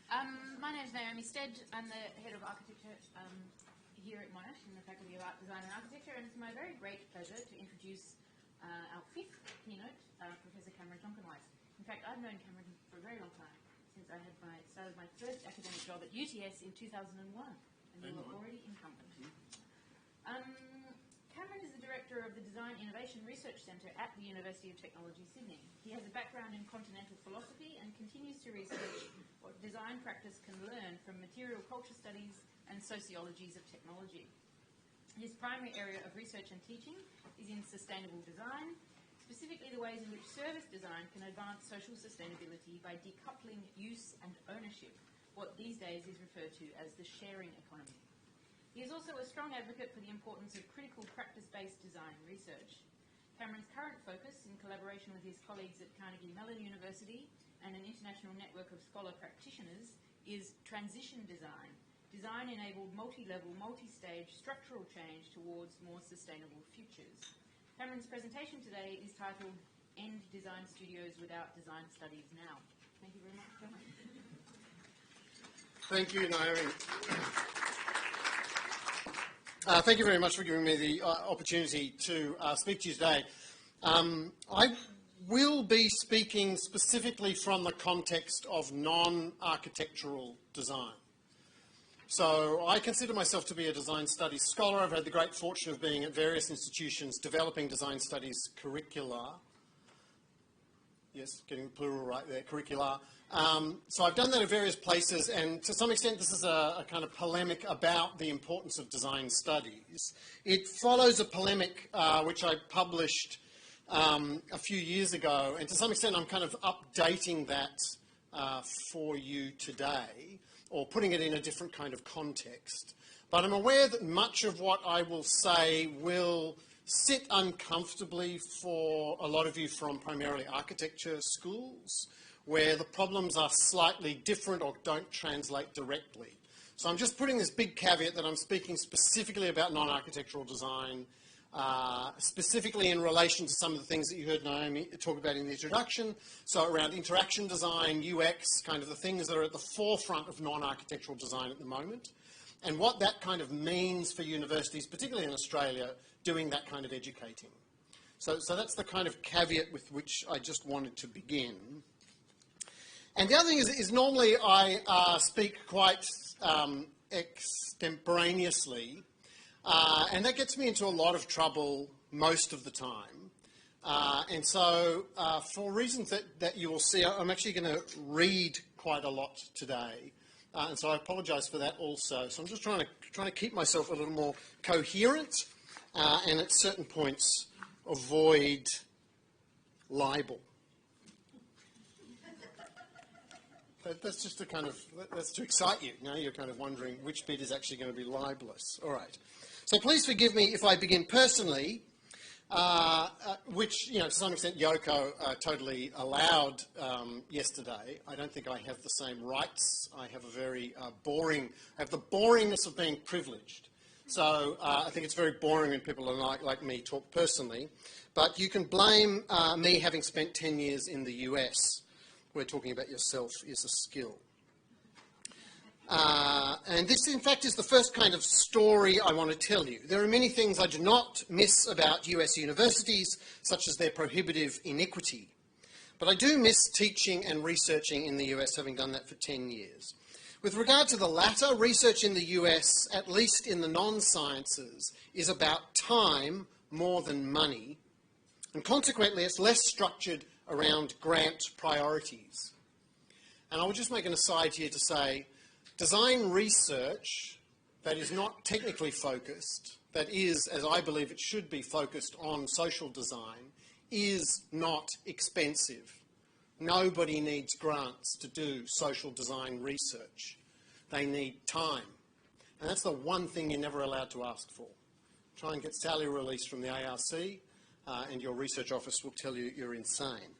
My name is Naomi Stead. I'm the Head of Architecture here at Monash in the Faculty of Art, Design and Architecture, and it's my very great pleasure to introduce our fifth keynote, Professor Cameron Tonkinwise. In fact, I've known Cameron for a very long time, since I had started my first academic job at UTS in 2001, and you were already incumbent. Cameron is the Director of the Design Innovation Research Centre at the University of Technology, Sydney. He has a background in continental philosophy and continues to research what design practice can learn from material culture studies and sociologies of technology. His primary area of research and teaching is in sustainable design, specifically the ways in which service design can advance social sustainability by decoupling use and ownership, what these days is referred to as the sharing economy. He is also a strong advocate for the importance of critical practice-based design research. Cameron's current focus, in collaboration with his colleagues at Carnegie Mellon University and an international network of scholar practitioners, is transition design, design-enabled multi-level, multi-stage structural change towards more sustainable futures. Cameron's presentation today is titled End Design Studios Without Design Studies Now. Thank you very much, Cameron. Thank you, Naomi. Thank you very much for giving me the opportunity to speak to you today. I will be speaking specifically from the context of non-architectural design. So I consider myself to be a design studies scholar. I've had the great fortune of being at various institutions developing design studies curricula. Yes, getting the plural right there, curricula. So I've done that at various places, and to some extent this is a kind of polemic about the importance of design studies. It follows a polemic which I published a few years ago, and to some extent I'm kind of updating that for you today, or putting it in a different kind of context. But I'm aware that much of what I will say will sit uncomfortably for a lot of you from primarily architecture schools, where the problems are slightly different or don't translate directly. So I'm just putting this big caveat that I'm speaking specifically about non-architectural design, specifically in relation to some of the things that you heard Naomi talk about in the introduction, so around interaction design, UX, kind of the things that are at the forefront of non-architectural design at the moment, and what that kind of means for universities, particularly in Australia, doing that kind of educating. So that's the kind of caveat with which I just wanted to begin. And the other thing is normally I speak quite extemporaneously, and that gets me into a lot of trouble most of the time. And so for reasons that you will see, I'm actually going to read quite a lot today. And so I apologise for that also. So I'm just trying to keep myself a little more coherent and at certain points avoid libel. That's just that's to excite you. Now you're kind of wondering which bit is actually going to be libelous. All right. So please forgive me if I begin personally, which, to some extent Yoko totally allowed yesterday. I don't think I have the same rights. I have a very I have the boringness of being privileged. So I think it's very boring when people like me talk personally. But you can blame me having spent 10 years in the US, where talking about yourself is a skill. And this, in fact, is the first kind of story I want to tell you. There are many things I do not miss about US universities, such as their prohibitive iniquity. But I do miss teaching and researching in the US, having done that for 10 years. With regard to the latter, research in the US, at least in the non-sciences, is about time more than money. And consequently, it's less structured around grant priorities. And I will just make an aside here to say, design research that is not technically focused, that is, as I believe it should be, focused on social design, is not expensive. Nobody needs grants to do social design research. They need time. And that's the one thing you're never allowed to ask for. Try and get salary release from the ARC, and your research office will tell you you're insane.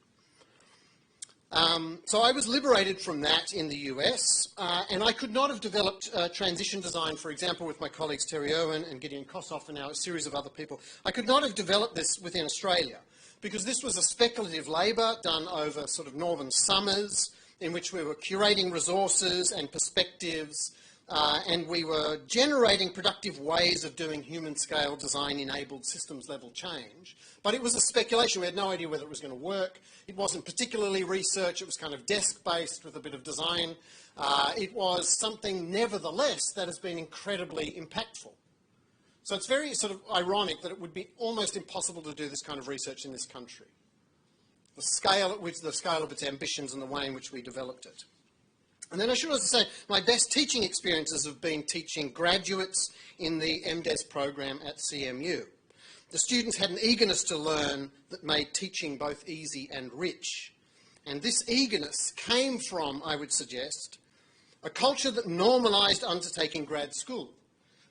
So I was liberated from that in the US, and I could not have developed transition design, for example, with my colleagues Terry Irwin and Gideon Kossoff and now a series of other people. I could not have developed this within Australia, because this was a speculative labour done over sort of northern summers. in which we were curating resources and perspectives, and we were generating productive ways of doing human-scale design-enabled systems-level change. But it was a speculation. We had no idea whether it was going to work. It wasn't particularly research. It was kind of desk-based with a bit of design. It was something, nevertheless, that has been incredibly impactful. So it's very sort of ironic that it would be almost impossible to do this kind of research in this country. The scale of its ambitions and the way in which we developed it. And then I should also say, my best teaching experiences have been teaching graduates in the MDes program at CMU. The students had an eagerness to learn that made teaching both easy and rich. And this eagerness came from, I would suggest, a culture that normalised undertaking grad school,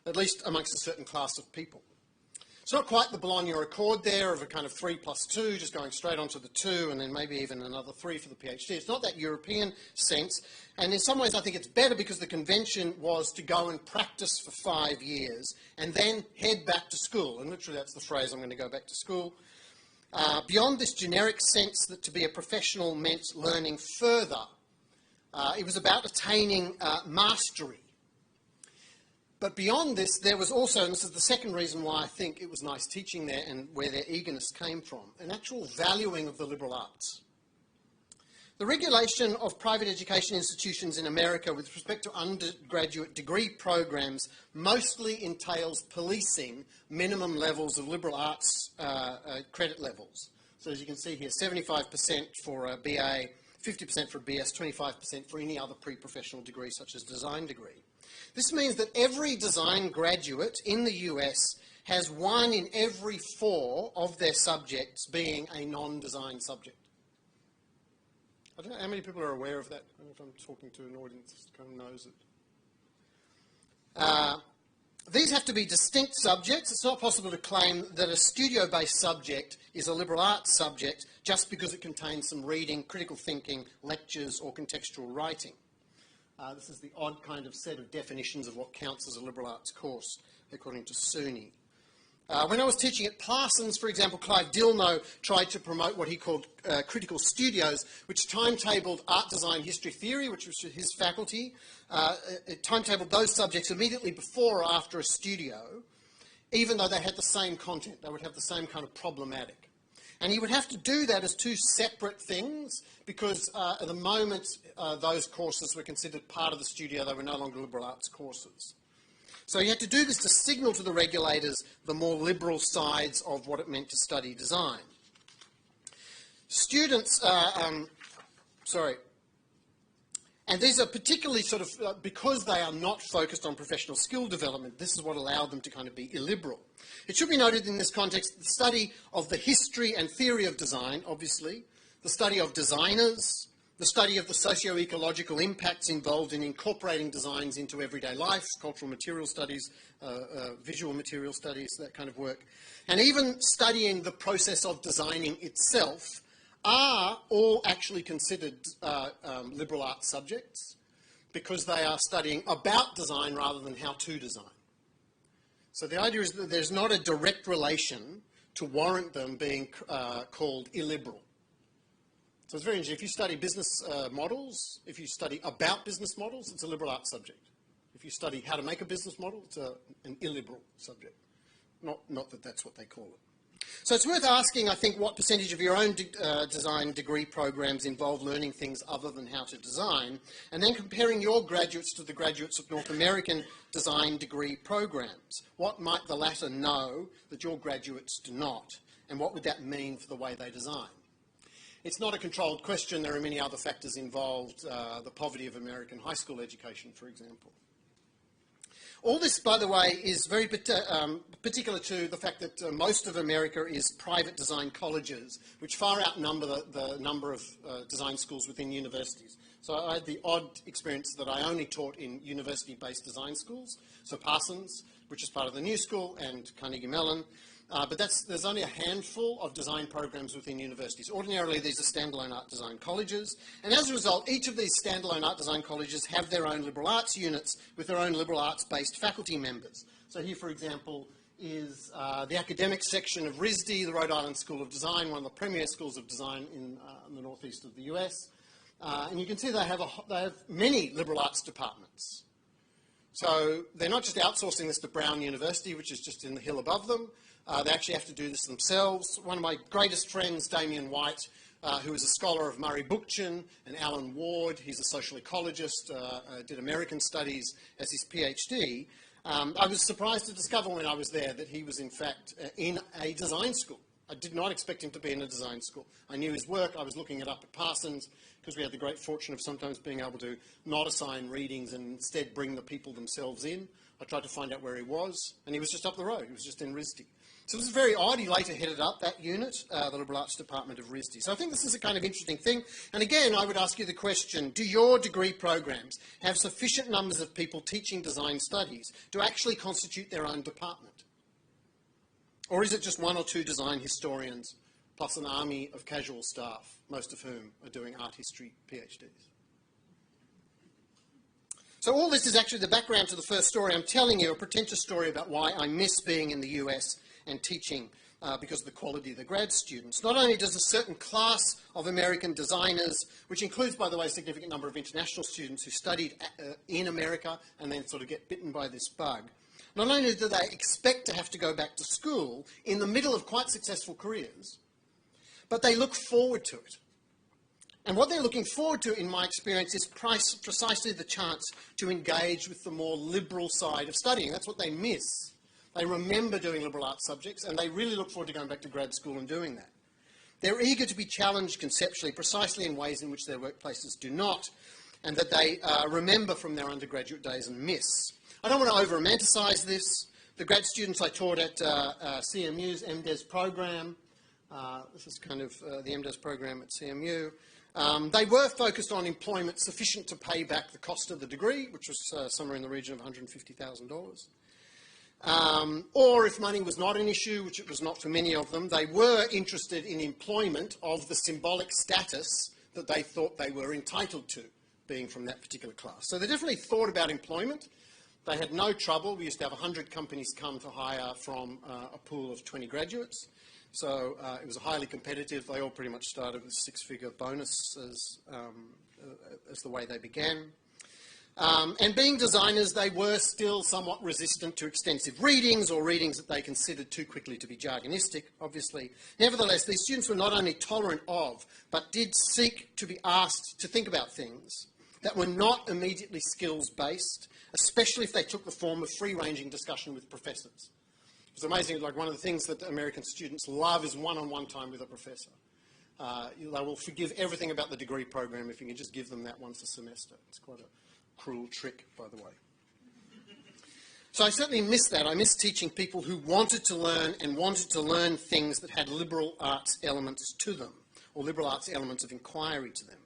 at least amongst a certain class of people. It's not quite the Bologna Accord there of a kind of 3+2, just going straight onto the 2 and then maybe even another 3 for the PhD. It's not that European sense. And in some ways I think it's better because the convention was to go and practice for 5 years and then head back to school. And literally that's the phrase, I'm going to go back to school. Beyond this generic sense that to be a professional meant learning further, it was about attaining mastery. But beyond this, there was also, and this is the second reason why I think it was nice teaching there and where their eagerness came from, an actual valuing of the liberal arts. The regulation of private education institutions in America with respect to undergraduate degree programs mostly entails policing minimum levels of liberal arts credit levels. So as you can see here, 75% for a BA, 50% for a BS, 25% for any other pre-professional degree such as design degree. This means that every design graduate in the US has 1 in every 4 of their subjects being a non-design subject. I don't know how many people are aware of that. I don't know if I'm talking to an audience that kind of knows it. These have to be distinct subjects. It's not possible to claim that a studio-based subject is a liberal arts subject just because it contains some reading, critical thinking, lectures, or contextual writing. This is the odd kind of set of definitions of what counts as a liberal arts course, according to SUNY. When I was teaching at Parsons, for example, Clive Dilno tried to promote what he called critical studios, which timetabled art, design, history, theory, which was his faculty. It timetabled those subjects immediately before or after a studio, even though they had the same content. They would have the same kind of problematic. And he would have to do that as 2 separate things because at the moment those courses were considered part of the studio. They were no longer liberal arts courses. So he had to do this to signal to the regulators the more liberal sides of what it meant to study design. Students, and these are particularly sort of, because they are not focused on professional skill development, this is what allowed them to kind of be illiberal. It should be noted in this context, the study of the history and theory of design, obviously, the study of designers, the study of the socio-ecological impacts involved in incorporating designs into everyday life, cultural material studies, visual material studies, that kind of work, and even studying the process of designing itself are all actually considered liberal arts subjects because they are studying about design rather than how to design. So the idea is that there's not a direct relation to warrant them being called illiberal. So it's very interesting. If you study business models, if you study about business models, it's a liberal arts subject. If you study how to make a business model, it's an illiberal subject. Not that that's what they call it. So it's worth asking, I think, what percentage of your own design degree programs involve learning things other than how to design, and then comparing your graduates to the graduates of North American design degree programs. What might the latter know that your graduates do not, and what would that mean for the way they design? It's not a controlled question. There are many other factors involved, the poverty of American high school education, for example. All this, by the way, is very particular to the fact that most of America is private design colleges, which far outnumber the number of design schools within universities. So I had the odd experience that I only taught in university-based design schools, so Parsons, which is part of the New School, and Carnegie Mellon. But there's only a handful of design programs within universities. Ordinarily, these are standalone art design colleges. And as a result, each of these standalone art design colleges have their own liberal arts units with their own liberal arts-based faculty members. So here, for example, is the academic section of RISD, the Rhode Island School of Design, one of the premier schools of design in the northeast of the US. And you can see they have many liberal arts departments. So they're not just outsourcing this to Brown University, which is just in the hill above them. They actually have to do this themselves. One of my greatest friends, Damien White, who is a scholar of Murray Bookchin, and Alan Ward, he's a social ecologist, did American studies as his PhD. I was surprised to discover when I was there that he was in fact in a design school. I did not expect him to be in a design school. I knew his work. I was looking it up at Parsons because we had the great fortune of sometimes being able to not assign readings and instead bring the people themselves in. I tried to find out where he was, and he was just up the road. He was just in RISD. So it was very odd. He later headed up that unit, the Liberal Arts Department of RISD. So I think this is a kind of interesting thing. And again, I would ask you the question, do your degree programs have sufficient numbers of people teaching design studies to actually constitute their own department? Or is it just one or two design historians plus an army of casual staff, most of whom are doing art history PhDs? So all this is actually the background to the first story. I'm telling you a pretentious story about why I miss being in the US and teaching because of the quality of the grad students. Not only does a certain class of American designers, which includes, by the way, a significant number of international students who studied in America and then sort of get bitten by this bug, not only do they expect to have to go back to school in the middle of quite successful careers, but they look forward to it. And what they're looking forward to, in my experience, is precisely the chance to engage with the more liberal side of studying. That's what they miss. They remember doing liberal arts subjects, and they really look forward to going back to grad school and doing that. They're eager to be challenged conceptually, precisely in ways in which their workplaces do not, and that they remember from their undergraduate days and miss. I don't want to over-romanticize this. The grad students I taught at CMU's MDes program, this is kind of the MDes program at CMU, they were focused on employment sufficient to pay back the cost of the degree, which was somewhere in the region of $150,000. Or if money was not an issue, which it was not for many of them, they were interested in employment of the symbolic status that they thought they were entitled to, being from that particular class. So they definitely thought about employment. They had no trouble. We used to have 100 companies come to hire from a pool of 20 graduates. So it was highly competitive. They all pretty much started with six-figure bonuses as the way they began. And being designers, they were still somewhat resistant to extensive readings or readings that they considered too quickly to be jargonistic, obviously. Nevertheless, these students were not only tolerant of, but did seek to be asked to think about things that were not immediately skills-based, especially if they took the form of free-ranging discussion with professors. It's amazing, like one of the things that American students love is one-on-one time with a professor. They will forgive everything about the degree program if you can just give them that once a semester. It's quite a cruel trick, by the way. So I certainly miss that. I miss teaching people who wanted to learn and wanted to learn things that had liberal arts elements to them, or liberal arts elements of inquiry to them.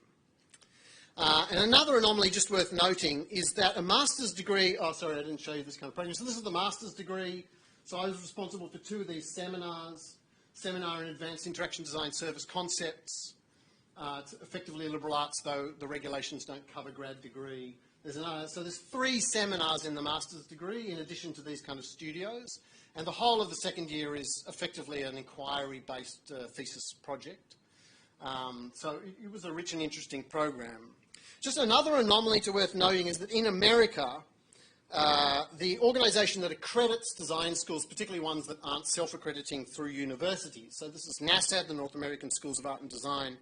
And another anomaly just worth noting is that a master's degree, oh sorry, I didn't show you this kind of program. So this is the master's degree. So I was responsible for two of these seminars, Seminar in Advanced Interaction Design Service Concepts. It's effectively liberal arts, though the regulations don't cover grad degree. So there's 3 seminars in the master's degree in addition to these kind of studios. And the whole of the second year is effectively an inquiry-based thesis project. So it was a rich and interesting program. Just another anomaly worth noting is that in America, the organisation that accredits design schools, particularly ones that aren't self-accrediting through universities, so this is NASAD, the North American Schools of Art and Design,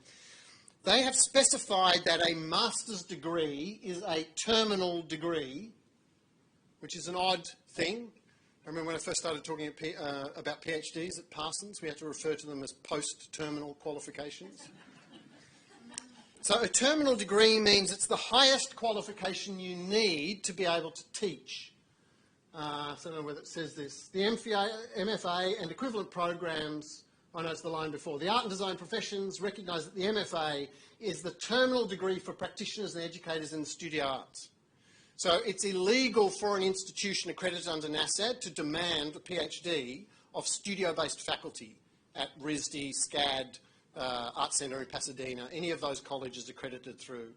they have specified that a master's degree is a terminal degree, which is an odd thing. I remember when I first started talking about PhDs at Parsons, we had to refer to them as post-terminal qualifications. So a terminal degree means it's the highest qualification you need to be able to teach. I don't know whether it says this. The MFA and equivalent programs, I know it's the line before, the art and design professions recognise that the MFA is the terminal degree for practitioners and educators in the studio arts. So it's illegal for an institution accredited under NASAD to demand a PhD of studio-based faculty at RISD, SCAD, Art Centre in Pasadena, any of those colleges accredited through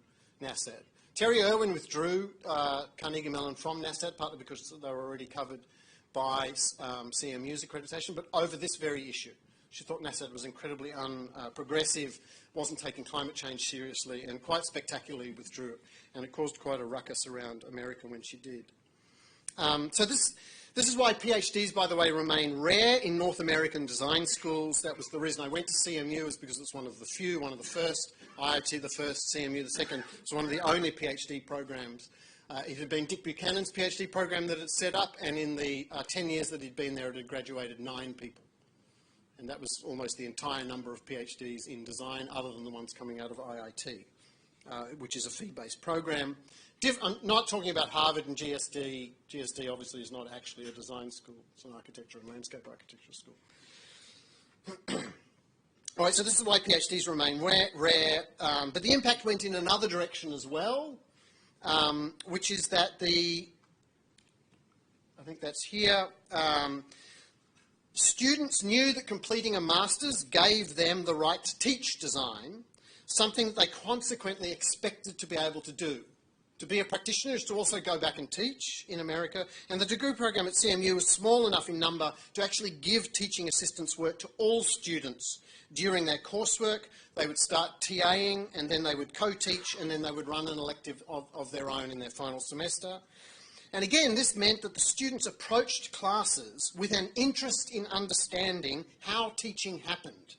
NASAD. Terry Irwin withdrew Carnegie Mellon from NASAD, partly because they were already covered by CMU's accreditation, but over this very issue. She thought NASA was incredibly progressive, wasn't taking climate change seriously, and quite spectacularly withdrew it. And it caused quite a ruckus around America when she did. So this is why PhDs, by the way, remain rare in North American design schools. That was the reason I went to CMU, was because it's one of the few, one of the first, IIT the first, CMU the second. It's one of the only PhD programs. It had been Dick Buchanan's PhD program that it set up, and in the 10 years that he'd been there, it had graduated 9 people. And that was almost the entire number of PhDs in design, other than the ones coming out of IIT, which is a fee-based program. I'm not talking about Harvard and GSD. GSD obviously is not actually a design school. It's an architecture and landscape architecture school. All right, so this is why PhDs remain rare. But the impact went in another direction as well, which is that I think that's here, students knew that completing a master's gave them the right to teach design, something that they consequently expected to be able to do. To be a practitioner is to also go back and teach in America, and the degree program at CMU was small enough in number to actually give teaching assistance work to all students during their coursework. They would start TAing, and then they would co-teach, and then they would run an elective of their own in their final semester. And again, this meant that the students approached classes with an interest in understanding how teaching happened,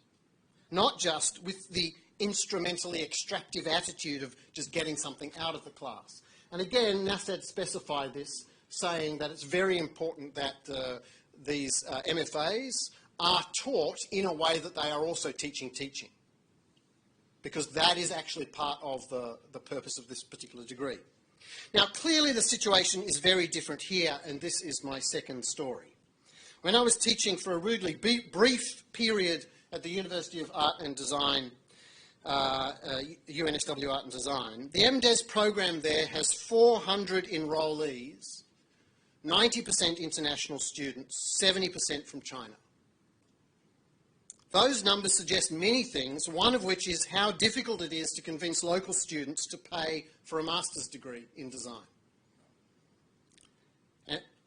not just with the instrumentally extractive attitude of just getting something out of the class. And again, NASAD specified this, saying that it's very important that these MFAs are taught in a way that they are also teaching, because that is actually part of the purpose of this particular degree. Now, clearly the situation is very different here, and this is my second story. When I was teaching for a rudely brief period at the University of Art and Design, UNSW Art and Design, the MDes program there has 400 enrollees, 90% international students, 70% from China. Those numbers suggest many things, one of which is how difficult it is to convince local students to pay for a master's degree in design.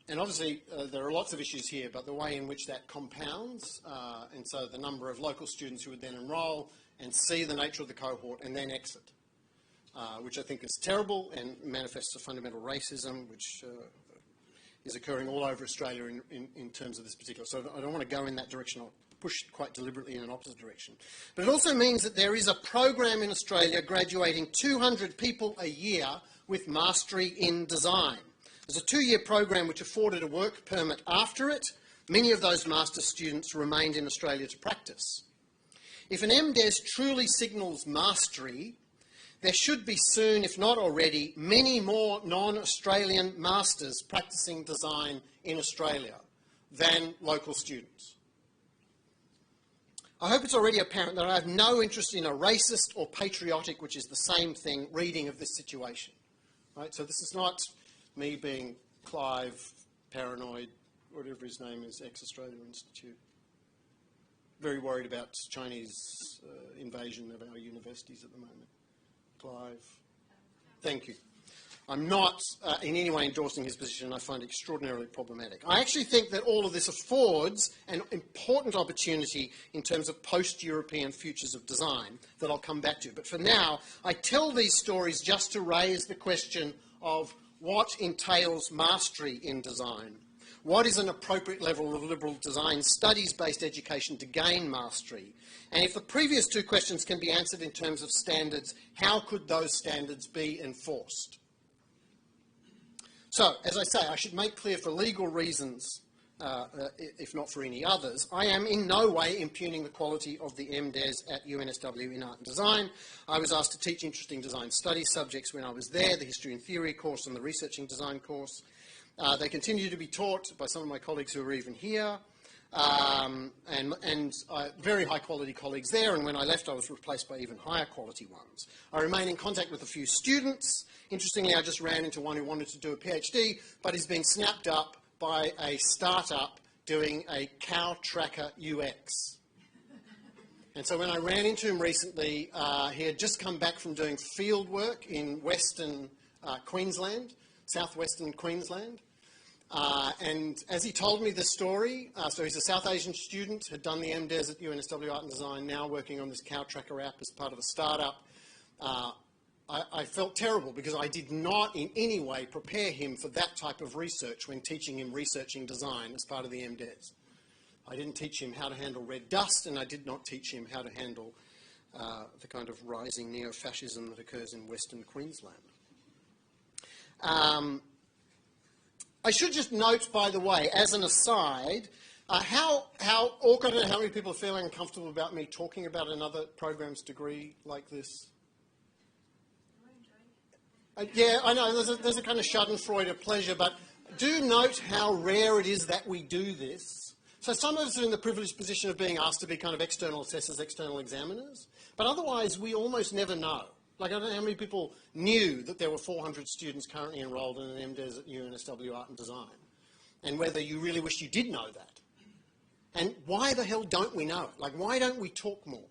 And obviously there are lots of issues here, but the way in which that compounds, and so the number of local students who would then enrol and see the nature of the cohort and then exit, which I think is terrible and manifests a fundamental racism, which is occurring all over Australia in terms of this particular. So I don't want to go in that direction. I'll push quite deliberately in an opposite direction. But it also means that there is a program in Australia graduating 200 people a year with mastery in design. There's a 2-year program which afforded a work permit after it. Many of those master's students remained in Australia to practice. If an MDes truly signals mastery, there should be soon, if not already, many more non-Australian masters practicing design in Australia than local students. I hope it's already apparent that I have no interest in a racist or patriotic, which is the same thing, reading of this situation. Right? So this is not me being Clive, paranoid, whatever his name is, ex-Australia Institute. Very worried about Chinese invasion of our universities at the moment. Clive. Thank you. I'm not in any way endorsing his position. I find it extraordinarily problematic. I actually think that all of this affords an important opportunity in terms of post-European futures of design that I'll come back to. But for now, I tell these stories just to raise the question of what entails mastery in design. What is an appropriate level of liberal design studies-based education to gain mastery? And if the previous two questions can be answered in terms of standards, how could those standards be enforced? So, as I say, I should make clear for legal reasons, if not for any others, I am in no way impugning the quality of the MDes at UNSW in Art and Design. I was asked to teach interesting design studies subjects when I was there, the History and Theory course and the Researching Design course. They continue to be taught by some of my colleagues who are even here, and very high-quality colleagues there, and when I left I was replaced by even higher-quality ones. I remain in contact with a few students. Interestingly, I just ran into one who wanted to do a PhD, but he's been snapped up by a startup doing a cow tracker UX. And so when I ran into him recently, he had just come back from doing field work in Western Queensland, southwestern Queensland. And as he told me the story, so he's a South Asian student, had done the MDes at UNSW Art and Design, now working on this cow tracker app as part of a startup. I felt terrible because I did not in any way prepare him for that type of research when teaching him researching design as part of the MDes. I didn't teach him how to handle red dust, and I did not teach him how to handle the kind of rising neo-fascism that occurs in Western Queensland. I should just note, by the way, as an aside, how awkward and how many people are feeling uncomfortable about me talking about another program's degree like this. Yeah, I know, there's a kind of schadenfreude of pleasure, but do note how rare it is that we do this. So some of us are in the privileged position of being asked to be kind of external assessors, external examiners, but otherwise we almost never know. Like, I don't know how many people knew that there were 400 students currently enrolled in an MDes at UNSW Art and Design, and whether you really wish you did know that. And why the hell don't we know it? Like, why don't we talk more?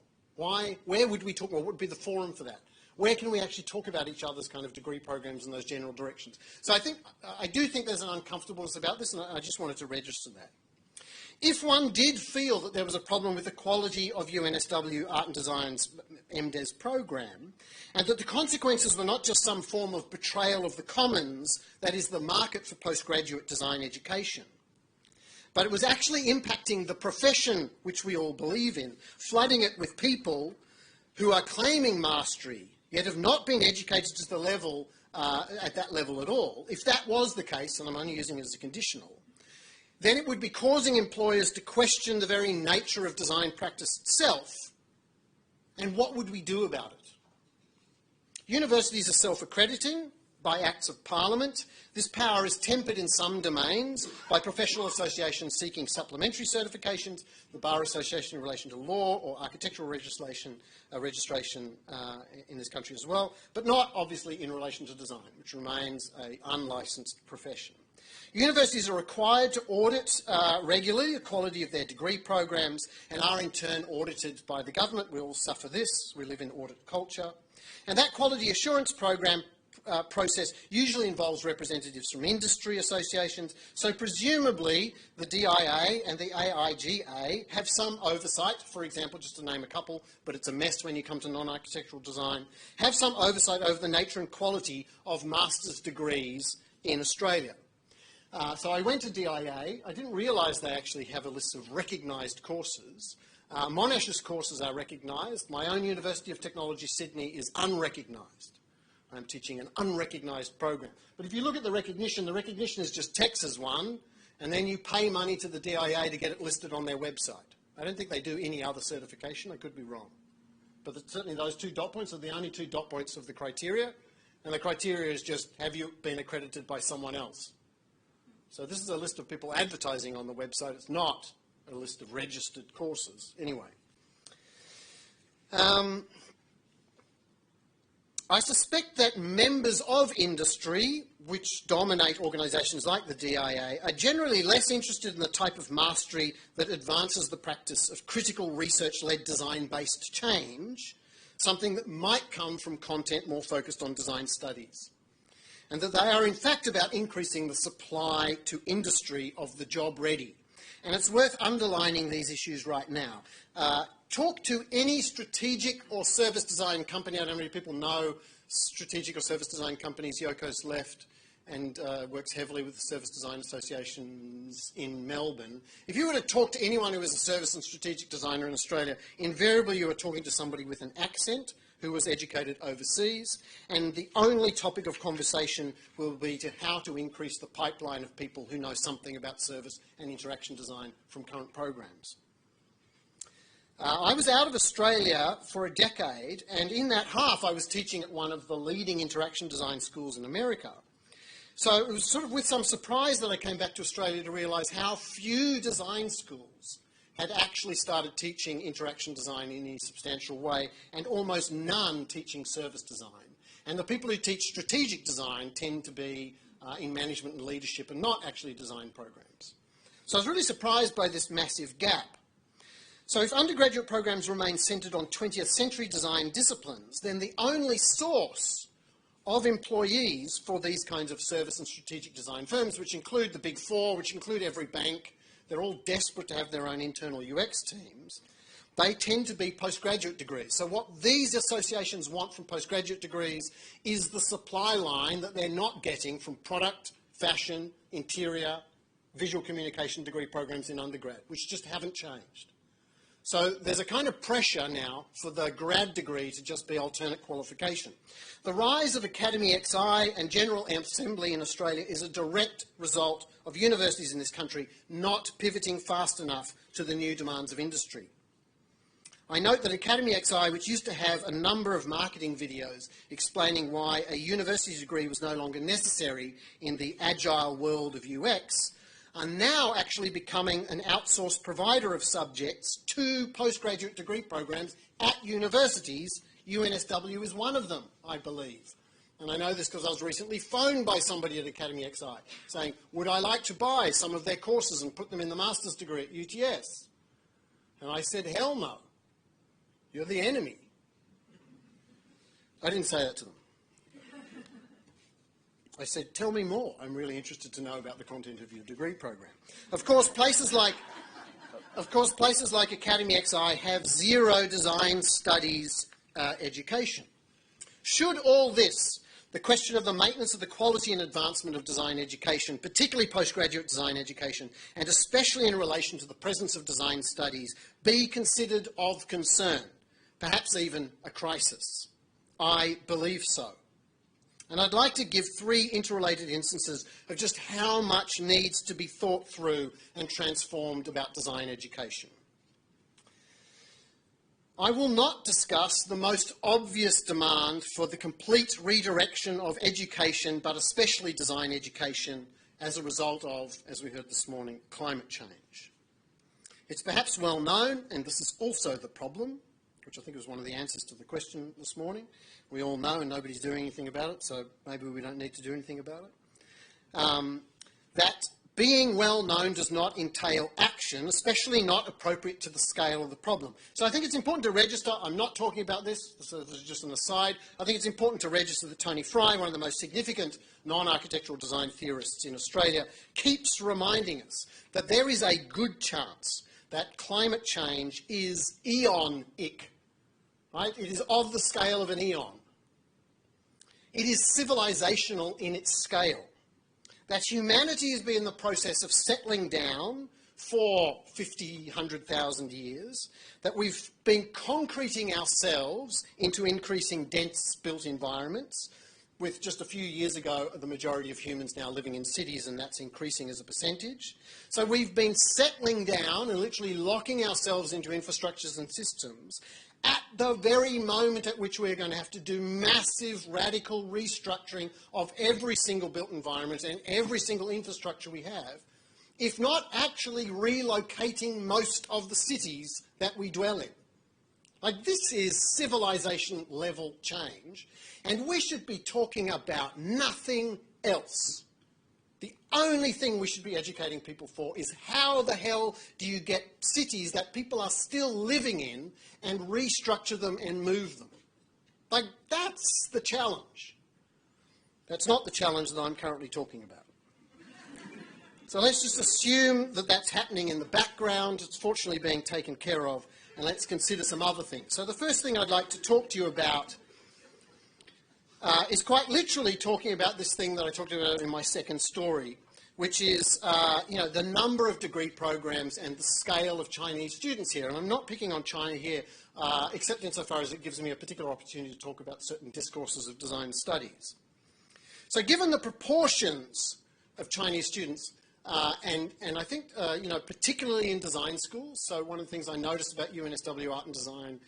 Where would we talk more? What would be the forum for that? Where can we actually talk about each other's kind of degree programs and those general directions? So I do think there's an uncomfortableness about this, and I just wanted to register that. If one did feel that there was a problem with the quality of UNSW Art and Design's MDes program, and that the consequences were not just some form of betrayal of the commons, that is the market for postgraduate design education, but it was actually impacting the profession which we all believe in, flooding it with people who are claiming mastery, yet have not been educated to the level, at that level at all. If that was the case, and I'm only using it as a conditional, then it would be causing employers to question the very nature of design practice itself. And what would we do about it? Universities are self-accrediting by acts of parliament. This power is tempered in some domains by professional associations seeking supplementary certifications, the Bar Association in relation to law or architectural registration in this country as well, but not obviously in relation to design, which remains an unlicensed profession. Universities are required to audit regularly the quality of their degree programs and are in turn audited by the government. We all suffer this. We live in audit culture. And that quality assurance program process usually involves representatives from industry associations, so presumably the DIA and the AIGA have some oversight, for example, just to name a couple, but it's a mess when you come to non-architectural design, have some oversight over the nature and quality of master's degrees in Australia. So I went to DIA. I didn't realise they actually have a list of recognised courses. Monash's courses are recognised. My own University of Technology, Sydney, is unrecognised. I'm teaching an unrecognised program. But if you look at the recognition is just Texas one, and then you pay money to the DIA to get it listed on their website. I don't think they do any other certification. I could be wrong. But certainly those 2 dot points are the only 2 dot points of the criteria. And the criteria is just, have you been accredited by someone else? So this is a list of people advertising on the website. It's not a list of registered courses. Anyway. I suspect that members of industry, which dominate organisations like the DIA, are generally less interested in the type of mastery that advances the practice of critical research-led design-based change, something that might come from content more focused on design studies, and that they are in fact about increasing the supply to industry of the job ready. And it's worth underlining these issues right now. Talk to any strategic or service design company. I don't know how many people know strategic or service design companies. Yoko's left and works heavily with the service design associations in Melbourne. If you were to talk to anyone who is a service and strategic designer in Australia, invariably you are talking to somebody with an accent who was educated overseas, and the only topic of conversation will be to how to increase the pipeline of people who know something about service and interaction design from current programs. I was out of Australia for a decade, and in that half I was teaching at one of the leading interaction design schools in America. So it was sort of with some surprise that I came back to Australia to realise how few design schools had actually started teaching interaction design in any substantial way, and almost none teaching service design. And the people who teach strategic design tend to be in management and leadership and not actually design programs. So I was really surprised by this massive gap. So if undergraduate programs remain centred on 20th century design disciplines, then the only source of employees for these kinds of service and strategic design firms, which include the Big Four, which include every bank. They're all desperate to have their own internal UX teams. They tend to be postgraduate degrees. So what these associations want from postgraduate degrees is the supply line that they're not getting from product, fashion, interior, visual communication degree programs in undergrad, which just haven't changed. So there's a kind of pressure now for the grad degree to just be alternate qualification. The rise of Academy XI and General Assembly in Australia is a direct result of universities in this country not pivoting fast enough to the new demands of industry. I note that Academy XI, which used to have a number of marketing videos explaining why a university degree was no longer necessary in the agile world of UX, are now actually becoming an outsourced provider of subjects to postgraduate degree programs at universities. UNSW is one of them, I believe. And I know this because I was recently phoned by somebody at Academy XI saying, would I like to buy some of their courses and put them in the master's degree at UTS? And I said, hell no. You're the enemy. I didn't say that to them. I said, tell me more. I'm really interested to know about the content of your degree program. Of course, places like Academy XI have zero design studies education. Should all this, the question of the maintenance of the quality and advancement of design education, particularly postgraduate design education, and especially in relation to the presence of design studies, be considered of concern, perhaps even a crisis? I believe so. And I'd like to give 3 interrelated instances of just how much needs to be thought through and transformed about design education. I will not discuss the most obvious demand for the complete redirection of education, but especially design education, as a result of, as we heard this morning, climate change. It's perhaps well known, and this is also the problem, which I think was one of the answers to the question this morning. We all know and nobody's doing anything about it, so maybe we don't need to do anything about it. That being well known does not entail action, especially not appropriate to the scale of the problem. So I think it's important to register. I'm not talking about this, so this is just an aside. I think it's important to register that Tony Fry, one of the most significant non-architectural design theorists in Australia, keeps reminding us that there is a good chance that climate change is eon-ic. Right? It is of the scale of an eon. It is civilizational in its scale. That humanity has been in the process of settling down for 50, 100,000 years, that we've been concreting ourselves into increasing dense built environments, with just a few years ago the majority of humans now living in cities, and that's increasing as a percentage. So we've been settling down and literally locking ourselves into infrastructures and systems at the very moment at which we're going to have to do massive radical restructuring of every single built environment and every single infrastructure we have, if not actually relocating most of the cities that we dwell in. Like, this is civilization level change, and we should be talking about nothing else. The only thing we should be educating people for is how the hell do you get cities that people are still living in and restructure them and move them? Like, that's the challenge. That's not the challenge that I'm currently talking about. So let's just assume that that's happening in the background. It's fortunately being taken care of, and let's consider some other things. So the first thing I'd like to talk to you about is quite literally talking about this thing that I talked about in my second story, which is the number of degree programs and the scale of Chinese students here. And I'm not picking on China here, except insofar as it gives me a particular opportunity to talk about certain discourses of design studies. So given the proportions of Chinese students, and I think, particularly in design schools, so one of the things I noticed about UNSW Art and Design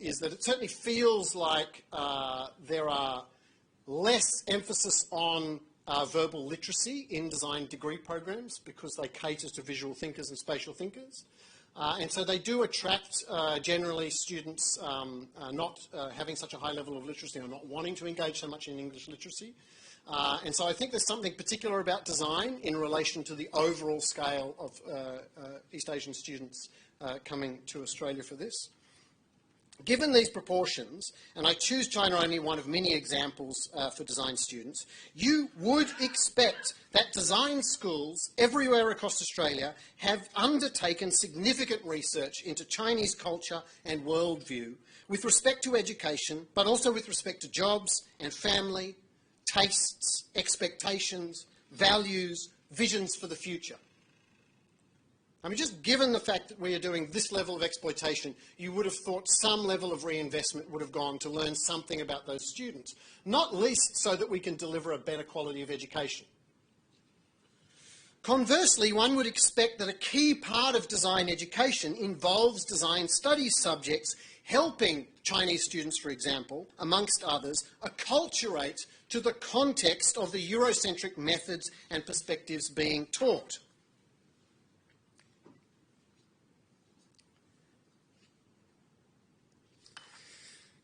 is that it certainly feels like there are less emphasis on verbal literacy in design degree programs because they cater to visual thinkers and spatial thinkers. And so they do attract generally students not having such a high level of literacy or not wanting to engage so much in English literacy. And so I think there's something particular about design in relation to the overall scale of East Asian students coming to Australia for this. Given these proportions, and I choose China only one of many examples for design students, you would expect that design schools everywhere across Australia have undertaken significant research into Chinese culture and worldview with respect to education, but also with respect to jobs and family, tastes, expectations, values, visions for the future. I mean, just given the fact that we are doing this level of exploitation, you would have thought some level of reinvestment would have gone to learn something about those students, not least so that we can deliver a better quality of education. Conversely, one would expect that a key part of design education involves design studies subjects helping Chinese students, for example, amongst others, acculturate to the context of the Eurocentric methods and perspectives being taught.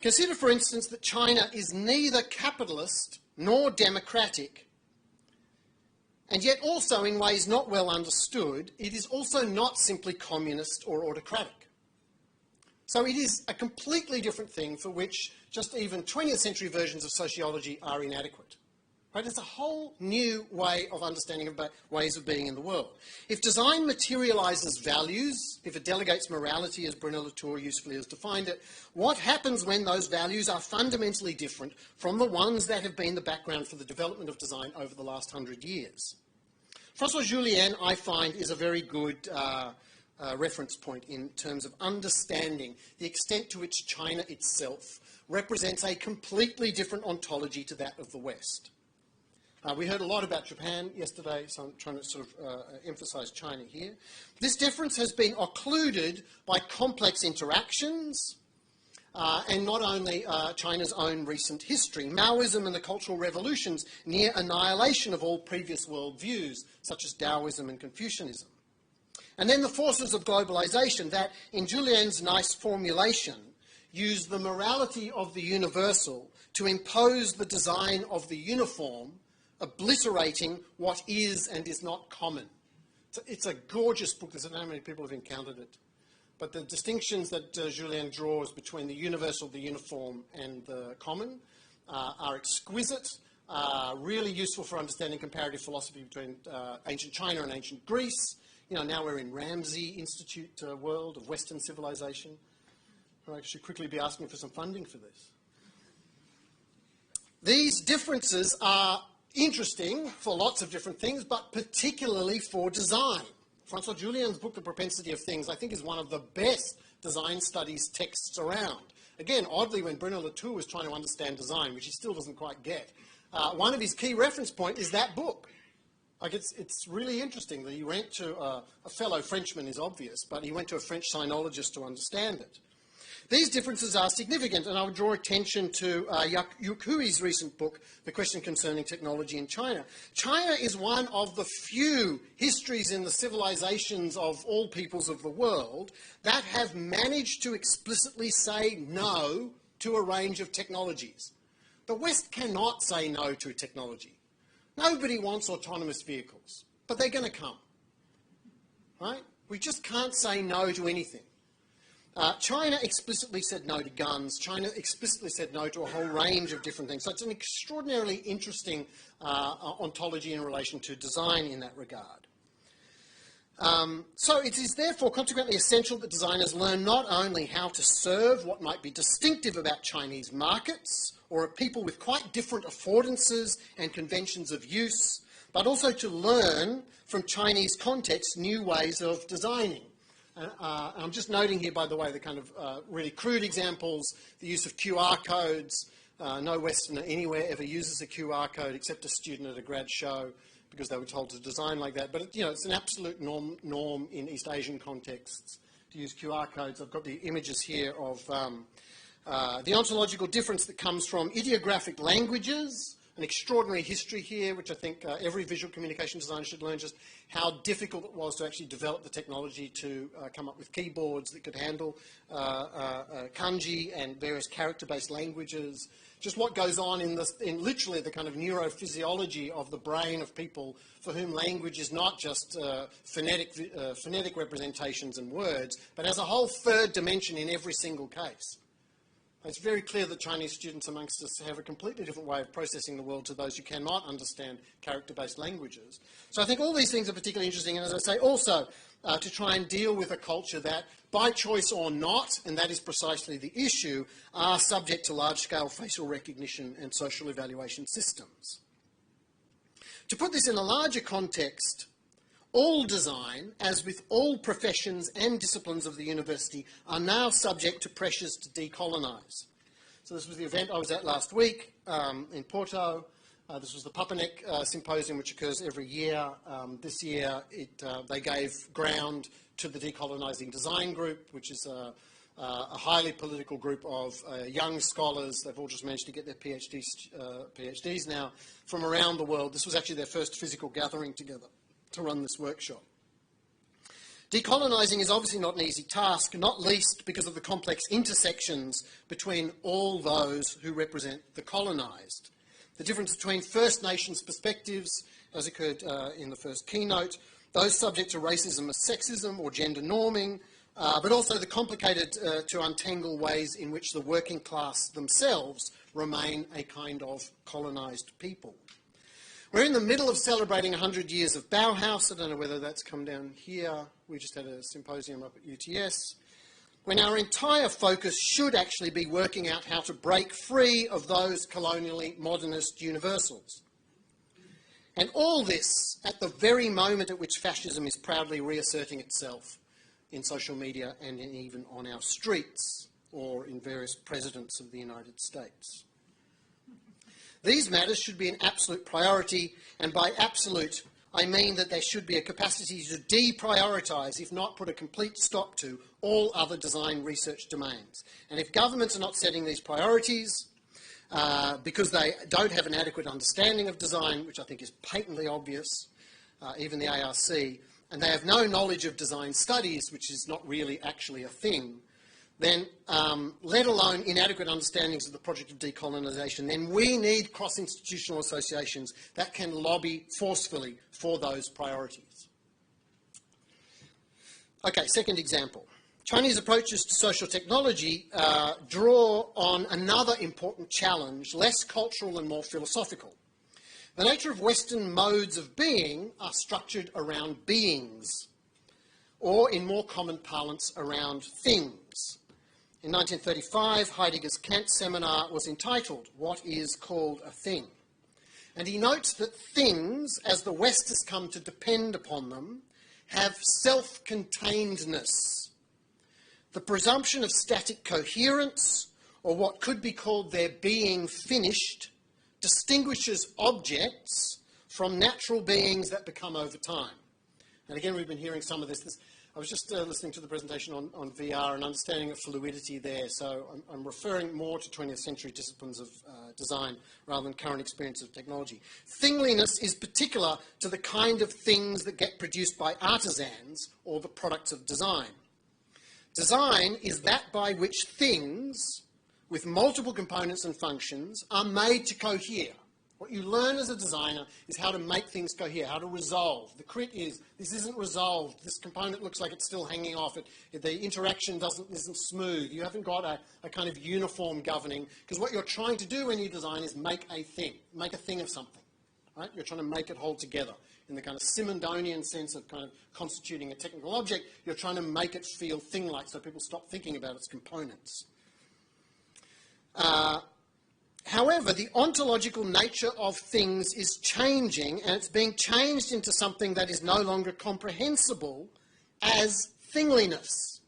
Consider, for instance, that China is neither capitalist nor democratic, and yet also, in ways not well understood, it is also not simply communist or autocratic. So it is a completely different thing for which just even 20th century versions of sociology are inadequate. Right? It's a whole new way of understanding about ways of being in the world. If design materialises values, if it delegates morality, as Bruno Latour usefully has defined it, what happens when those values are fundamentally different from the ones that have been the background for the development of design over the last 100 years? François Jullien, I find, is a very good reference point in terms of understanding the extent to which China itself represents a completely different ontology to that of the West. We heard a lot about Japan yesterday, so I'm trying to sort of emphasise China here. This difference has been occluded by complex interactions and not only China's own recent history. Maoism and the Cultural Revolution's near annihilation of all previous worldviews, such as Taoism and Confucianism. And then the forces of globalisation that, in Jullien's nice formulation, use the morality of the universal to impose the design of the uniform, obliterating what is and is not common. It's a gorgeous book. There's not many people have encountered it. But the distinctions that Jullien draws between the universal, the uniform, and the common are exquisite, really useful for understanding comparative philosophy between ancient China and ancient Greece. You know, now we're in Ramsey Institute world of Western civilization. I should quickly be asking for some funding for this. These differences are interesting for lots of different things, but particularly for design. François Jullien's book, The Propensity of Things, I think is one of the best design studies texts around. Again, oddly, when Bruno Latour was trying to understand design, which he still doesn't quite get, one of his key reference points is that book. Like, it's really interesting that he went to a fellow Frenchman, is obvious, but he went to a French sinologist to understand it. These differences are significant, and I would draw attention to Yuk Hui's recent book, The Question Concerning Technology in China. China is one of the few histories in the civilizations of all peoples of the world that have managed to explicitly say no to a range of technologies. The West cannot say no to technology. Nobody wants autonomous vehicles, but they're going to come. Right? We just can't say no to anything. China explicitly said no to guns. China explicitly said no to a whole range of different things. So it's an extraordinarily interesting ontology in relation to design in that regard. So it is therefore consequently essential that designers learn not only how to serve what might be distinctive about Chinese markets or a people with quite different affordances and conventions of use, but also to learn from Chinese context new ways of designing. I'm just noting here, by the way, the kind of really crude examples, the use of QR codes. No Westerner anywhere ever uses a QR code except a student at a grad show because they were told to design like that. But, you know, it's an absolute norm in East Asian contexts to use QR codes. I've got the images here of the ontological difference that comes from ideographic languages, an extraordinary history here, which I think every visual communication designer should learn, just how difficult it was to actually develop the technology to come up with keyboards that could handle kanji and various character-based languages. Just what goes on in literally the kind of neurophysiology of the brain of people for whom language is not just phonetic representations and words, but has a whole third dimension in every single case. It's very clear that Chinese students amongst us have a completely different way of processing the world to those who cannot understand character-based languages. So I think all these things are particularly interesting, and as I say, also to try and deal with a culture that, by choice or not, and that is precisely the issue, are subject to large-scale facial recognition and social evaluation systems. To put this in a larger context, all design, as with all professions and disciplines of the university, are now subject to pressures to decolonise. So this was the event I was at last week in Porto. This was the Papanek Symposium, which occurs every year. This year they gave ground to the Decolonising Design Group, which is a highly political group of young scholars. They've all just managed to get their PhDs now from around the world. This was actually their first physical gathering together to run this workshop. Decolonising is obviously not an easy task, not least because of the complex intersections between all those who represent the colonised. The difference between First Nations perspectives, as occurred in the first keynote, those subject to racism or sexism or gender norming, but also the complicated to untangle ways in which the working class themselves remain a kind of colonised people. We're in the middle of celebrating 100 years of Bauhaus. I don't know whether that's come down here. We just had a symposium up at UTS. When our entire focus should actually be working out how to break free of those colonially modernist universals. And all this at the very moment at which fascism is proudly reasserting itself in social media and even on our streets or in various presidents of the United States. These matters should be an absolute priority, and by absolute, I mean that there should be a capacity to deprioritise, if not put a complete stop to, all other design research domains. And if governments are not setting these priorities because they don't have an adequate understanding of design, which I think is patently obvious, even the ARC, and they have no knowledge of design studies, which is not really actually a thing, then, let alone inadequate understandings of the project of decolonisation, then we need cross-institutional associations that can lobby forcefully for those priorities. Okay, second example. Chinese approaches to social technology draw on another important challenge, less cultural and more philosophical. The nature of Western modes of being are structured around beings, or in more common parlance, around things. In 1935, Heidegger's Kant seminar was entitled, "What is called a Thing?" And he notes that things, as the West has come to depend upon them, have self-containedness. The presumption of static coherence, or what could be called their being finished, distinguishes objects from natural beings that become over time. And again, we've been hearing some of this. I was just listening to the presentation on VR and understanding of fluidity there, so I'm referring more to 20th century disciplines of design rather than current experience of technology. Thingliness is particular to the kind of things that get produced by artisans or the products of design. Design is that by which things, with multiple components and functions, are made to cohere. What you learn as a designer is how to make things cohere, how to resolve. The crit is, this isn't resolved, this component looks like it's still hanging off, the interaction isn't smooth, you haven't got a kind of uniform governing, because what you're trying to do when you design is make a thing of something, right? You're trying to make it hold together. In the kind of Simondonian sense of kind of constituting a technical object, you're trying to make it feel thing-like so people stop thinking about its components. However, the ontological nature of things is changing, and it's being changed into something that is no longer comprehensible as thingliness.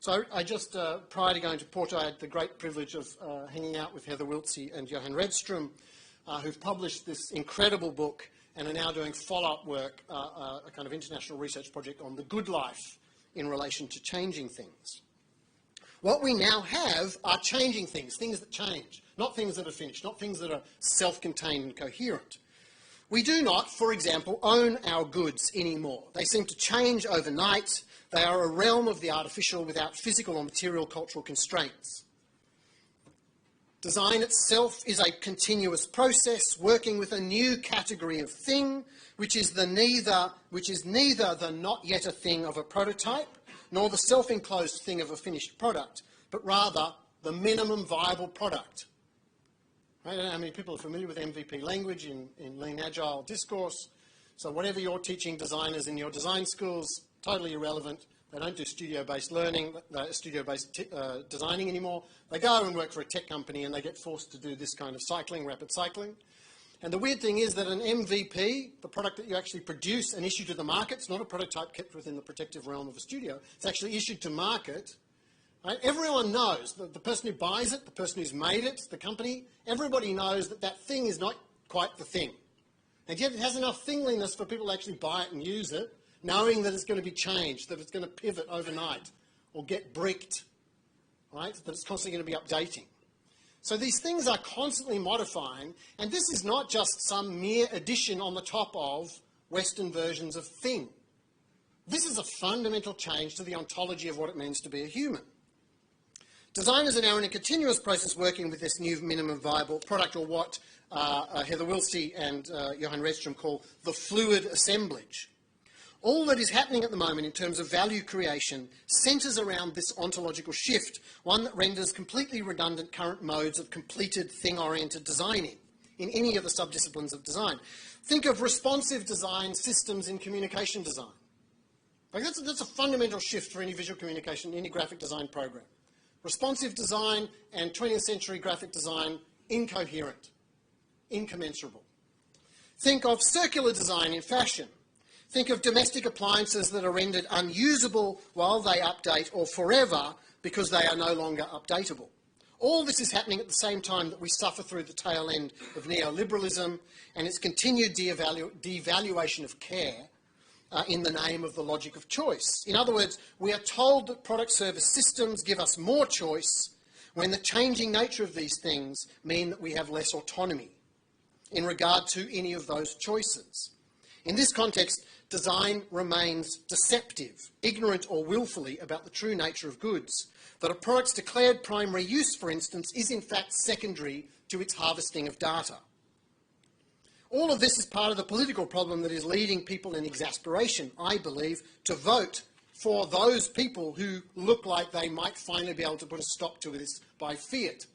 So I just, prior to going to Porto, I had the great privilege of hanging out with Heather Wiltsey and Johan Redstrom, who've published this incredible book and are now doing follow-up work, a kind of international research project on the good life in relation to changing things. What we now have are changing things, things that change, not things that are finished, not things that are self-contained and coherent. We do not, for example, own our goods anymore. They seem to change overnight. They are a realm of the artificial without physical or material cultural constraints. Design itself is a continuous process working with a new category of thing, which is neither the not yet a thing of a prototype, nor the self-enclosed thing of a finished product, but rather the minimum viable product. Right? I don't know how many people are familiar with MVP language in Lean Agile discourse. So whatever you're teaching designers in your design schools, totally irrelevant. They don't do studio-based learning, studio-based designing anymore. They go and work for a tech company and they get forced to do this kind of cycling, rapid cycling. And the weird thing is that an MVP, the product that you actually produce and issue to the market, it's not a prototype kept within the protective realm of a studio. It's actually issued to market. Right? Everyone knows, the person who buys it, the person who's made it, the company, everybody knows that that thing is not quite the thing. And yet it has enough thingliness for people to actually buy it and use it, knowing that it's going to be changed, that it's going to pivot overnight or get bricked, right? That it's constantly going to be updating. So these things are constantly modifying, and this is not just some mere addition on the top of Western versions of thing. This is a fundamental change to the ontology of what it means to be a human. Designers are now in a continuous process working with this new minimum viable product, or what Heather Wilsey and Johan Redstrom call the fluid assemblage. All that is happening at the moment in terms of value creation centres around this ontological shift, one that renders completely redundant current modes of completed thing-oriented designing in any of the subdisciplines of design. Think of responsive design systems in communication design. Like that's a fundamental shift for any visual communication, any graphic design program. Responsive design and 20th century graphic design, incoherent, incommensurable. Think of circular design in fashion. Think of domestic appliances that are rendered unusable while they update or forever because they are no longer updatable. All this is happening at the same time that we suffer through the tail end of neoliberalism and its continued devaluation of care in the name of the logic of choice. In other words, we are told that product service systems give us more choice when the changing nature of these things mean that we have less autonomy in regard to any of those choices. In this context, design remains deceptive, ignorant or willfully about the true nature of goods, that a product's declared primary use, for instance, is in fact secondary to its harvesting of data. All of this is part of the political problem that is leading people in exasperation, I believe, to vote for those people who look like they might finally be able to put a stop to this by fiat.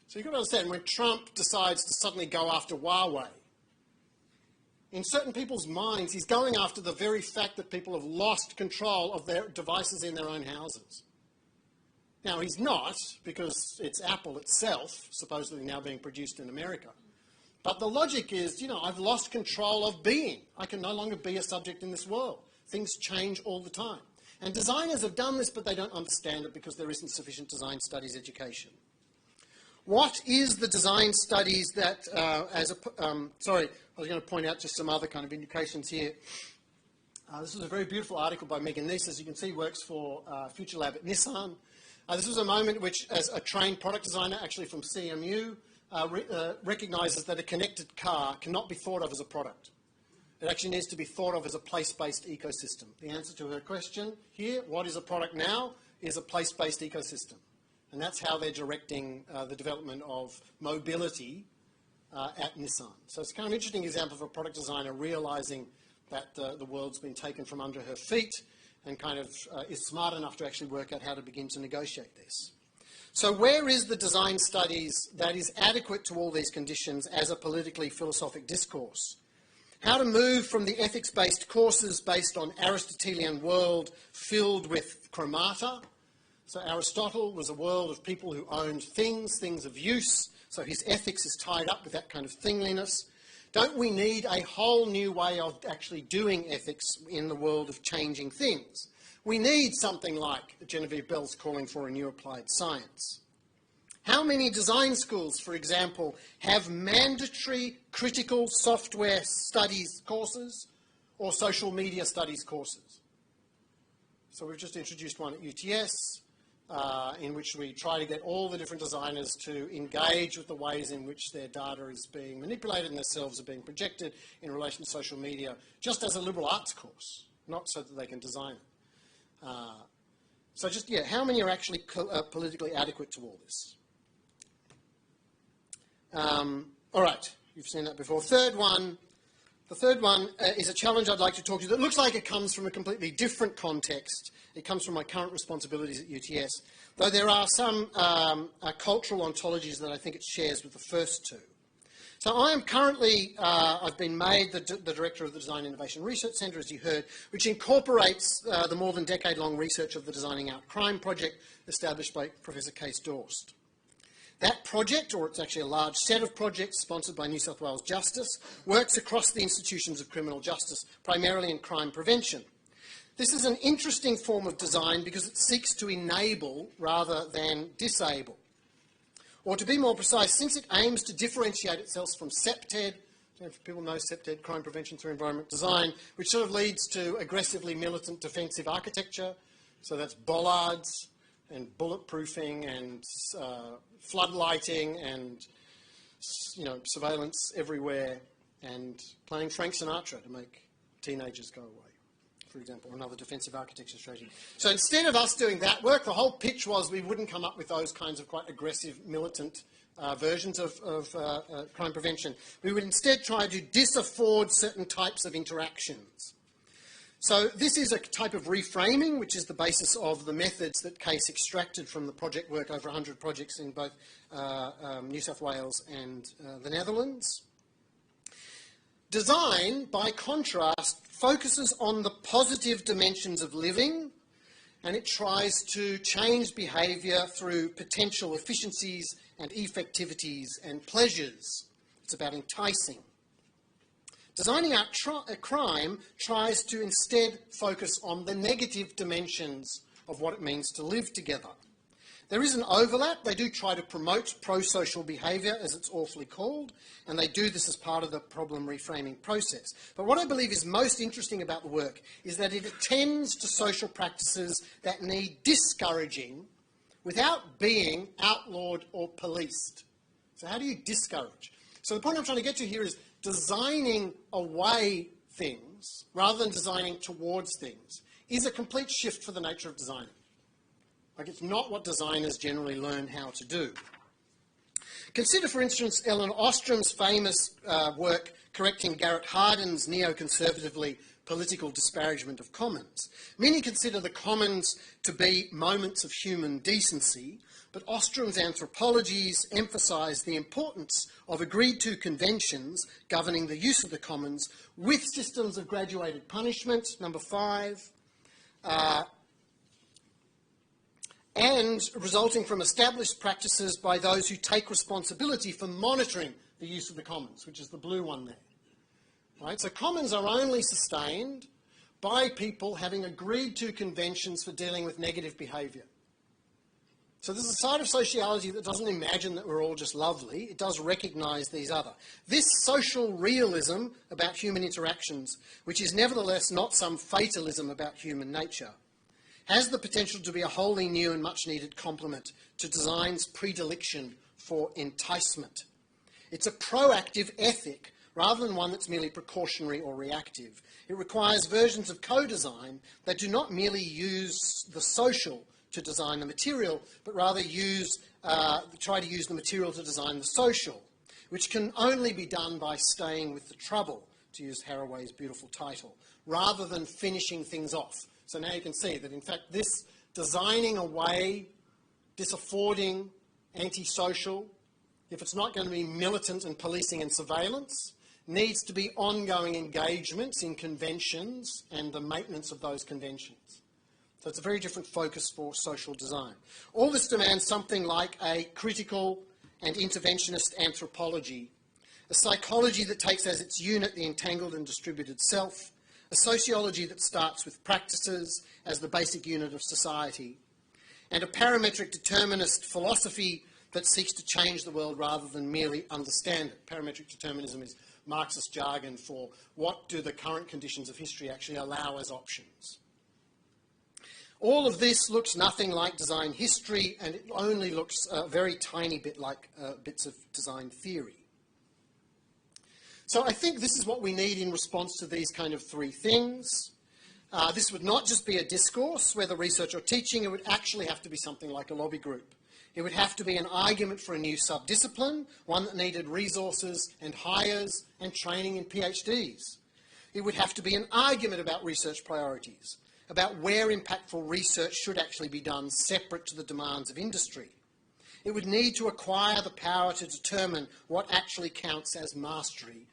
So you've got to understand, when Trump decides to suddenly go after Huawei, in certain people's minds, he's going after the very fact that people have lost control of their devices in their own houses. Now, he's not, because it's Apple itself, supposedly now being produced in America. But the logic is, you know, I've lost control of being. I can no longer be a subject in this world. Things change all the time. And designers have done this, but they don't understand it because there isn't sufficient design studies education. What is the design studies that, sorry, I was going to point out just some other kind of indications here. This was a very beautiful article by Megan Neese, as you can see, works for Future Lab at Nissan. This was a moment which, as a trained product designer, actually from CMU, recognises that a connected car cannot be thought of as a product. It actually needs to be thought of as a place-based ecosystem. The answer to her question here, what is a product now, is a place-based ecosystem. And that's how they're directing the development of mobility at Nissan. So it's a kind of interesting example of a product designer realising that the world's been taken from under her feet and kind of is smart enough to actually work out how to begin to negotiate this. So where is the design studies that is adequate to all these conditions as a politically philosophic discourse? How to move from the ethics-based courses based on Aristotelian world filled with chromata. So Aristotle was a world of people who owned things, things of use, so his ethics is tied up with that kind of thingliness. Don't we need a whole new way of actually doing ethics in the world of changing things? We need something like Genevieve Bell's calling for a new applied science. How many design schools, for example, have mandatory critical software studies courses or social media studies courses? So we've just introduced one at UTS, in which we try to get all the different designers to engage with the ways in which their data is being manipulated and themselves are being projected in relation to social media, just as a liberal arts course, not so that they can design it. So just, yeah, how many are actually politically adequate to all this? All right, you've seen that before. Third one, The third one is a challenge I'd like to talk to you that looks like it comes from a completely different context. It comes from my current responsibilities at UTS, though there are some cultural ontologies that I think it shares with the first two. So I am currently, I've been made the director of the Design Innovation Research Centre, as you heard, which incorporates the more than decade-long research of the Designing Out Crime project established by Professor Case Dorst. That project, or it's actually a large set of projects sponsored by New South Wales Justice, works across the institutions of criminal justice, primarily in crime prevention. This is an interesting form of design because it seeks to enable rather than disable. Or to be more precise, since it aims to differentiate itself from CPTED, if people know CPTED, Crime Prevention Through Environment Design, which sort of leads to aggressively militant defensive architecture, so that's bollards and bulletproofing and floodlighting and, you know, surveillance everywhere and playing Frank Sinatra to make teenagers go away, for example, or another defensive architecture strategy. So instead of us doing that work, the whole pitch was we wouldn't come up with those kinds of quite aggressive militant versions of crime prevention. We would instead try to disafford certain types of interactions. So this is a type of reframing, which is the basis of the methods that Case extracted from the project work, over 100 projects in both New South Wales and the Netherlands. Design, by contrast, focuses on the positive dimensions of living, and it tries to change behaviour through potential efficiencies and effectivities and pleasures. It's about enticing. Designing Out Crime tries to instead focus on the negative dimensions of what it means to live together. There is an overlap. They do try to promote pro-social behaviour, as it's awfully called, and they do this as part of the problem reframing process. But what I believe is most interesting about the work is that it attends to social practices that need discouraging without being outlawed or policed. So how do you discourage? So the point I'm trying to get to here is designing away things rather than designing towards things is a complete shift for the nature of designing. Like, it's not what designers generally learn how to do. Consider, for instance, Ellen Ostrom's famous work correcting Garrett Hardin's neoconservatively political disparagement of commons. Many consider the commons to be moments of human decency, but Ostrom's anthropologies emphasise the importance of agreed-to conventions governing the use of the commons with systems of graduated punishment, number 5, and resulting from established practices by those who take responsibility for monitoring the use of the commons, which is the blue one there. Right? So commons are only sustained by people having agreed to conventions for dealing with negative behaviour. So there's a side of sociology that doesn't imagine that we're all just lovely. It does recognise these other. This social realism about human interactions, which is nevertheless not some fatalism about human nature, has the potential to be a wholly new and much needed complement to design's predilection for enticement. It's a proactive ethic rather than one that's merely precautionary or reactive. It requires versions of co-design that do not merely use the social to design the material, but rather try to use the material to design the social, which can only be done by staying with the trouble, to use Haraway's beautiful title, rather than finishing things off. So now you can see that, in fact, this designing away, disaffording, antisocial, if it's not going to be militant and policing and surveillance, needs to be ongoing engagements in conventions and the maintenance of those conventions. So it's a very different focus for social design. All this demands something like a critical and interventionist anthropology, a psychology that takes as its unit the entangled and distributed self, a sociology that starts with practices as the basic unit of society, and a parametric determinist philosophy that seeks to change the world rather than merely understand it. Parametric determinism is Marxist jargon for what do the current conditions of history actually allow as options. All of this looks nothing like design history, and it only looks a very tiny bit like bits of design theory. So I think this is what we need in response to these kind of 3 things. This would not just be a discourse, whether research or teaching. It would actually have to be something like a lobby group. It would have to be an argument for a new subdiscipline, one that needed resources and hires and training in PhDs. It would have to be an argument about research priorities, about where impactful research should actually be done separate to the demands of industry. It would need to acquire the power to determine what actually counts as mastery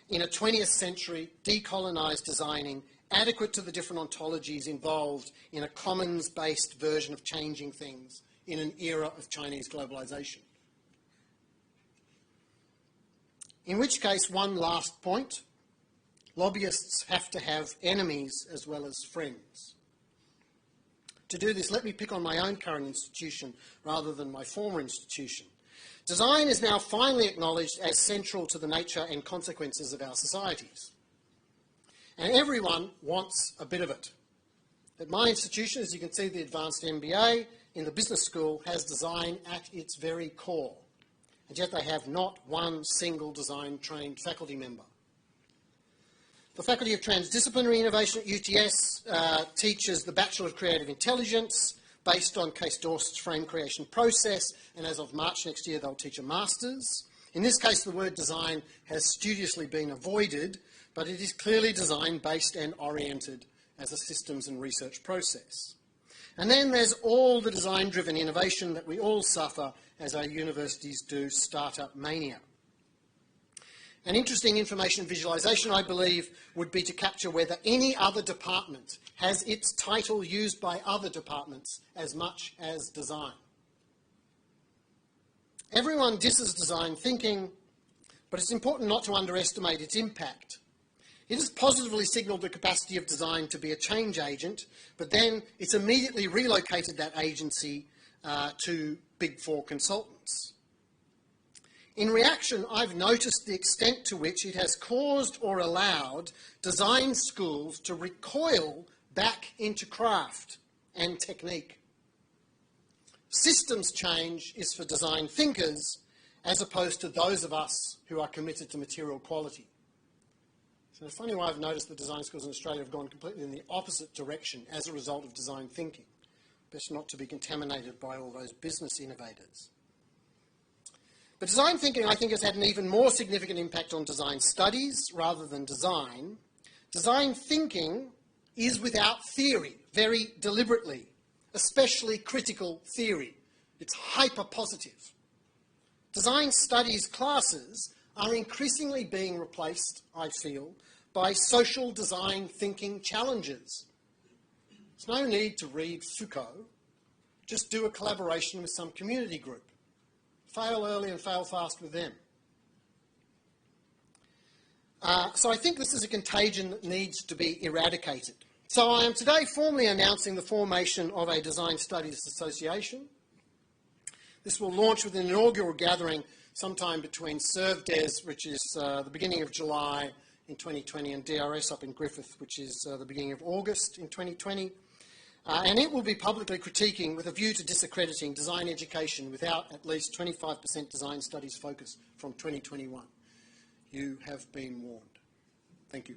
in a 20th century decolonised designing adequate to the different ontologies involved in a commons-based version of changing things in an era of Chinese globalisation. In which case, one last point, lobbyists have to have enemies as well as friends. To do this, let me pick on my own current institution rather than my former institution. Design is now finally acknowledged as central to the nature and consequences of our societies. And everyone wants a bit of it. At my institution, as you can see, the Advanced MBA in the business school has design at its very core. And yet they have not one single design-trained faculty member. The Faculty of Transdisciplinary Innovation at UTS teaches the Bachelor of Creative Intelligence based on Case Dorset's frame creation process, and as of March next year they'll teach a Master's. In this case the word design has studiously been avoided, but it is clearly design-based and oriented as a systems and research process. And then there's all the design-driven innovation that we all suffer as our universities do startup mania. An interesting information visualisation, I believe, would be to capture whether any other department has its title used by other departments as much as design. Everyone disses design thinking, but it's important not to underestimate its impact. It has positively signalled the capacity of design to be a change agent, but then it's immediately relocated that agency to Big Four consultants. In reaction, I've noticed the extent to which it has caused or allowed design schools to recoil back into craft and technique. Systems change is for design thinkers as opposed to those of us who are committed to material quality. So it's funny why I've noticed that design schools in Australia have gone completely in the opposite direction as a result of design thinking. Best not to be contaminated by all those business innovators. But design thinking, I think, has had an even more significant impact on design studies rather than design. Design thinking is without theory, very deliberately, especially critical theory. It's hyper-positive. Design studies classes are increasingly being replaced, I feel, by social design thinking challenges. There's no need to read Foucault. Just do a collaboration with some community group. Fail early and fail fast with them. So I think this is a contagion that needs to be eradicated. So I am today formally announcing the formation of a Design Studies Association. This will launch with an inaugural gathering sometime between ServDes, which is the beginning of July in 2020, and DRS up in Griffith, which is the beginning of August in 2020. And it will be publicly critiquing with a view to discrediting design education without at least 25% design studies focus from 2021. You have been warned. Thank you.